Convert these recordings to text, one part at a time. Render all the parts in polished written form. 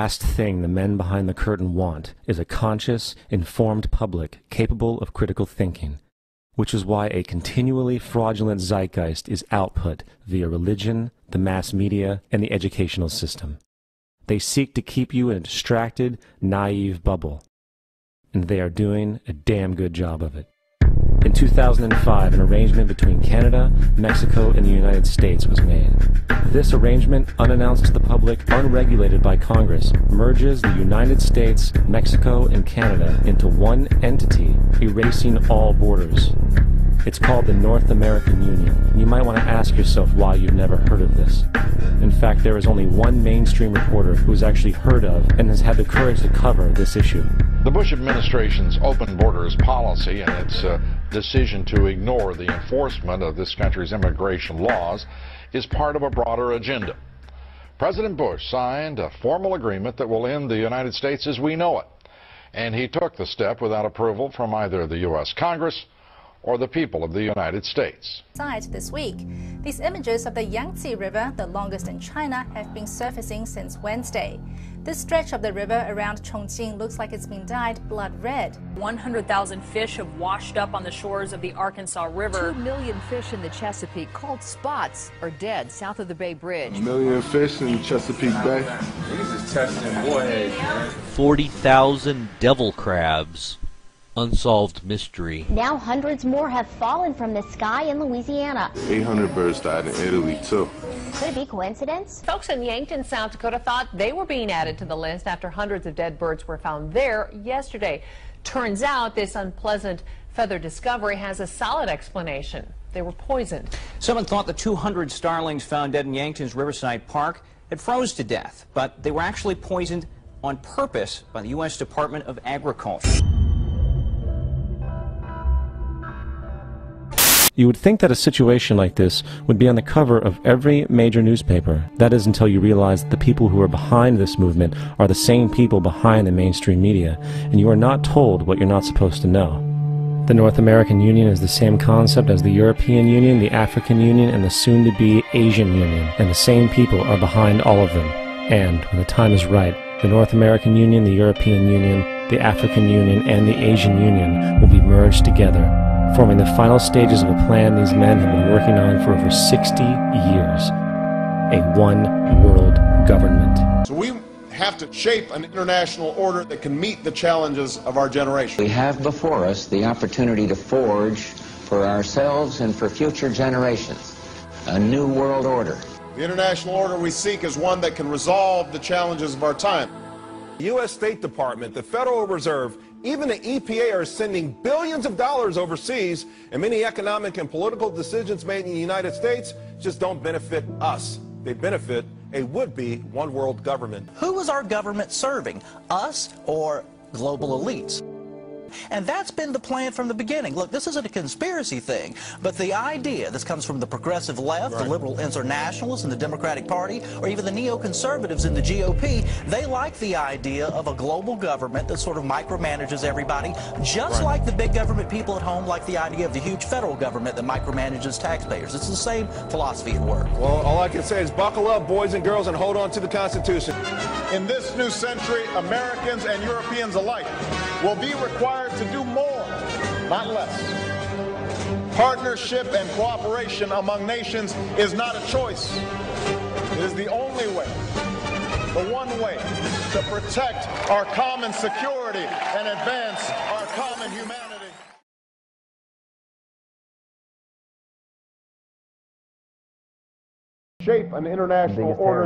last thing the men behind the curtain want is a conscious, informed public capable of critical thinking, which is why a continually fraudulent zeitgeist is output via religion, the mass media, and the educational system. They seek to keep you in a distracted, naive bubble, and they are doing a damn good job of it. In 2005, an arrangement between Canada, Mexico, and the United States was made. This arrangement, unannounced to the public, unregulated by Congress, merges the United States, Mexico, and Canada into one entity, erasing all borders. It's called the North American Union. You might want to ask yourself why you've never heard of this. In fact, there is only one mainstream reporter who has actually heard of and has had the courage to cover this issue. The Bush administration's open borders policy and its decision to ignore the enforcement of this country's immigration laws is part of a broader agenda. President Bush signed a formal agreement that will end the United States as we know it, and he took the step without approval from either the U.S. Congress or the people of the United States. This week, these images of the Yangtze River, the longest in China, have been surfacing since Wednesday. This stretch of the river around Chongqing looks like it's been dyed blood red. 100,000 fish have washed up on the shores of the Arkansas River. 2 million fish in the Chesapeake, called spots, are dead south of the Bay Bridge. 1 million fish in Chesapeake Bay. Niggas is testing boy heads. 40,000 devil crabs. Unsolved mystery. Now hundreds more have fallen from the sky in Louisiana. 800 birds died in Italy, too. Could it be coincidence? Folks in Yankton, South Dakota thought they were being added to the list after hundreds of dead birds were found there yesterday. Turns out this unpleasant feather discovery has a solid explanation. They were poisoned. Someone thought the 200 starlings found dead in Yankton's Riverside Park had froze to death, but they were actually poisoned on purpose by the U.S. Department of Agriculture. You would think that a situation like this would be on the cover of every major newspaper. That is until you realize that the people who are behind this movement are the same people behind the mainstream media, and you are not told what you're not supposed to know. The North American Union is the same concept as the European Union, the African Union, and the soon-to-be Asian Union, and the same people are behind all of them. And, when the time is right, the North American Union, the European Union, the African Union, and the Asian Union will be merged together, forming the final stages of a plan these men have been working on for over 60 years. A one-world government. So we have to shape an international order that can meet the challenges of our generation. We have before us the opportunity to forge for ourselves and for future generations a new world order. The international order we seek is one that can resolve the challenges of our time. The U.S. State Department, the Federal Reserve, even the EPA are sending billions of dollars overseas, and many economic and political decisions made in the United States just don't benefit us. They benefit a would-be one-world government. Who is our government serving? Us or global elites? And that's been the plan from the beginning. Look, this isn't a conspiracy thing, but the idea, this comes from the progressive left, the liberal internationalists in the Democratic Party, or even the neoconservatives in the GOP, they like the idea of a global government that sort of micromanages everybody, just like the big government people at home like the idea of the huge federal government that micromanages taxpayers. It's the same philosophy at work. Well, all I can say is buckle up, boys and girls, and hold on to the Constitution. In this new century, Americans and Europeans alike will be required to do more, not less. Partnership and cooperation among nations is not a choice. It is the only way, the one way, to protect our common security and advance our common humanity. Shape an international order.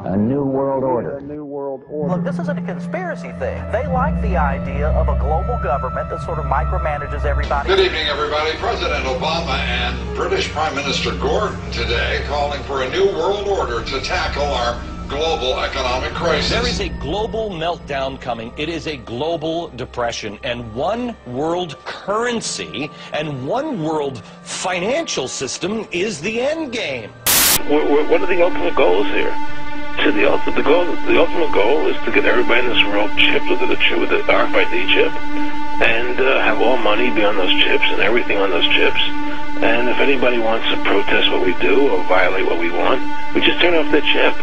A new world order. Look, this isn't a conspiracy thing. They like the idea of a global government that sort of micromanages everybody. Good evening, everybody. President Obama and British Prime Minister Gordon today calling for a new world order to tackle our global economic crisis. There is a global meltdown coming. It is a global depression, and one world currency and one world financial system is the end game. What are the ultimate goals here? So the ultimate goal is to get everybody in this world chipped with the RFID chip, and have all money be on those chips and everything on those chips. And if anybody wants to protest what we do or violate what we want, we just turn off the chip.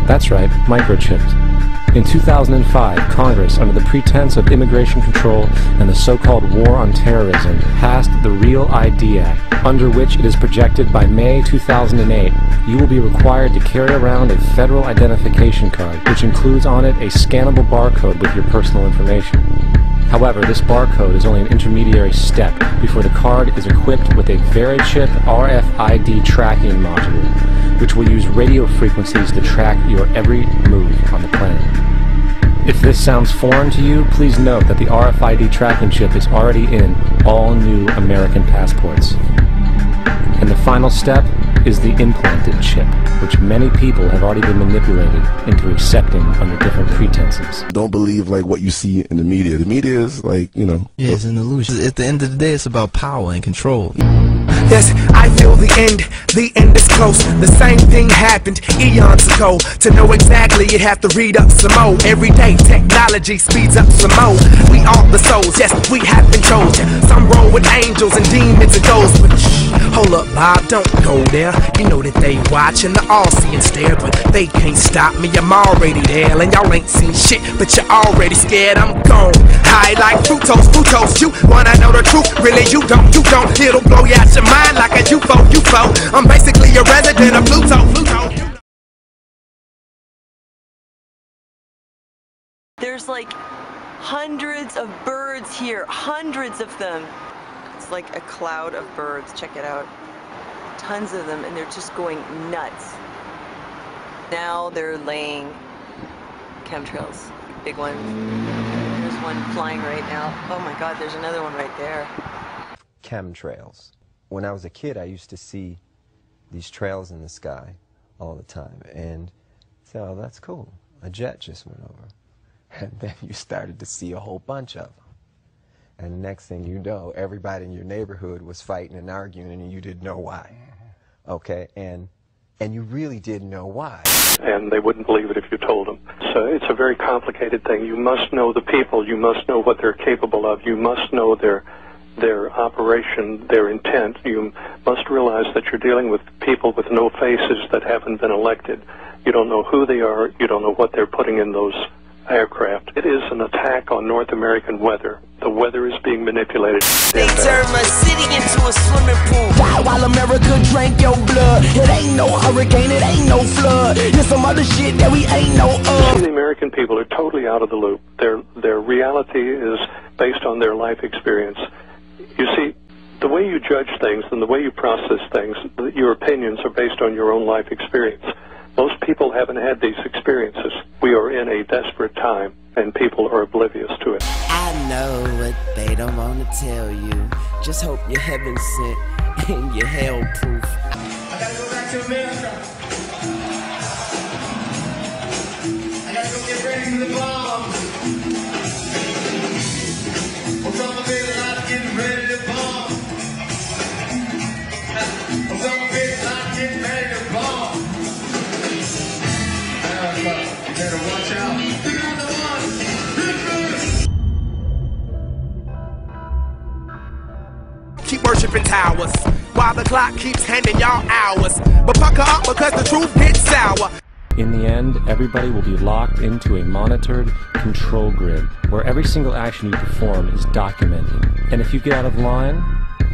That's right, microchipped. In 2005, Congress, under the pretense of immigration control and the so-called War on Terrorism, passed the Real ID Act, under which it is projected by May 2008, you will be required to carry around a federal identification card, which includes on it a scannable barcode with your personal information. However, this barcode is only an intermediary step before the card is equipped with a VeriChip RFID tracking module, which will use radio frequencies to track your every move on the planet. If this sounds foreign to you, please note that the RFID tracking chip is already in all new American passports. And the final step is the implanted chip, which many people have already been manipulated into accepting under different pretenses. Don't believe like what you see in the media. The media is like, you know. Yeah, it's an illusion. At the end of the day, it's about power and control. Yes, I feel the end is close. The same thing happened eons ago. To know exactly, you'd have to read up some more. Every day, technology speeds up some more. We are the souls, yes, we have been chosen. Some roll with angels and demons and ghosts. But shh, hold up, Bob, don't go there. You know that they watching, the all-seeing stare, but they can't stop me, I'm already there. And y'all ain't seen shit, but you're already scared, I'm gone. High like fructose, you wanna know the truth, really you don't. It'll blow you out your mind like a UFO. I'm basically a resident of Pluto. There's like hundreds of birds here, hundreds of them. It's like a cloud of birds, check it out. Tons of them, and they're just going nuts. Now they're laying chemtrails, big ones. There's one flying right now. Oh my God, there's another one right there. Chemtrails. When I was a kid, I used to see these trails in the sky all the time, and say, oh, that's cool. A jet just went over. And then you started to see a whole bunch of them. And the next thing you know, everybody in your neighborhood was fighting and arguing, and you didn't know why. Okay, and you really didn't know why. And they wouldn't believe it if you told them. So it's a very complicated thing. You must know the people. You must know what they're capable of. You must know their operation, their intent. You must realize that you're dealing with people with no faces that haven't been elected. You don't know who they are. You don't know what they're putting in those aircraft. It is an attack on North American weather. The weather is being manipulated. They turned my city into a swimming pool. While America drank your blood. It ain't no hurricane, it ain't no flood. There's some other shit that we ain't know of. The American people are totally out of the loop. Their reality is based on their life experience. You see, the way you judge things and the way you process things, your opinions are based on your own life experience. Most people haven't had these experiences. We are in a desperate time, and people are oblivious to it. I know what they don't want to tell you. Just hope you're heaven sent and you're hell proof. I gotta go back to America. I gotta go get ready for the bomb. Osama bin Laden getting ready to bomb. Osama bin Laden getting ready to bomb. You better watch out. You got the one. Keep worshiping towers while the clock keeps handing y'all hours. But pucker up because the truth gets sour. In the end, everybody will be locked into a monitored control grid where every single action you perform is documented. And if you get out of line,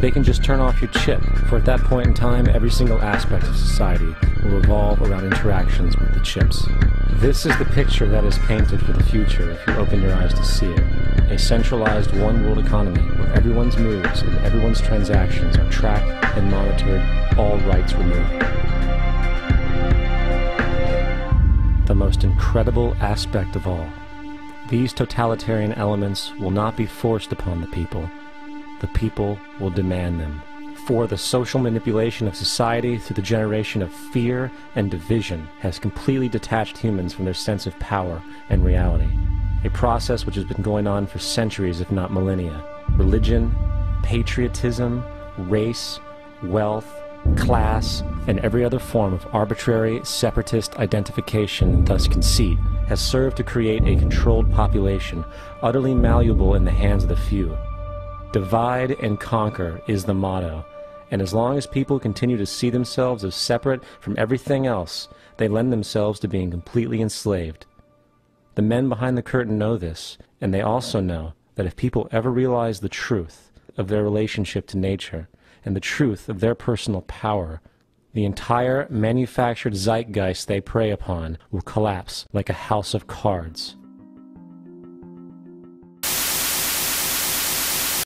they can just turn off your chip, for at that point in time, every single aspect of society will revolve around interactions with the chips. This is the picture that is painted for the future if you open your eyes to see it. A centralized one-world economy where everyone's moves and everyone's transactions are tracked and monitored, all rights removed. The most incredible aspect of all, these totalitarian elements will not be forced upon the people. The people will demand them. For the social manipulation of society through the generation of fear and division has completely detached humans from their sense of power and reality. A process which has been going on for centuries, if not millennia. Religion, patriotism, race, wealth, class, and every other form of arbitrary, separatist identification and thus conceit has served to create a controlled population, utterly malleable in the hands of the few. Divide and conquer is the motto, and as long as people continue to see themselves as separate from everything else, they lend themselves to being completely enslaved. The men behind the curtain know this, and they also know that if people ever realize the truth of their relationship to nature and the truth of their personal power, the entire manufactured zeitgeist they prey upon will collapse like a house of cards.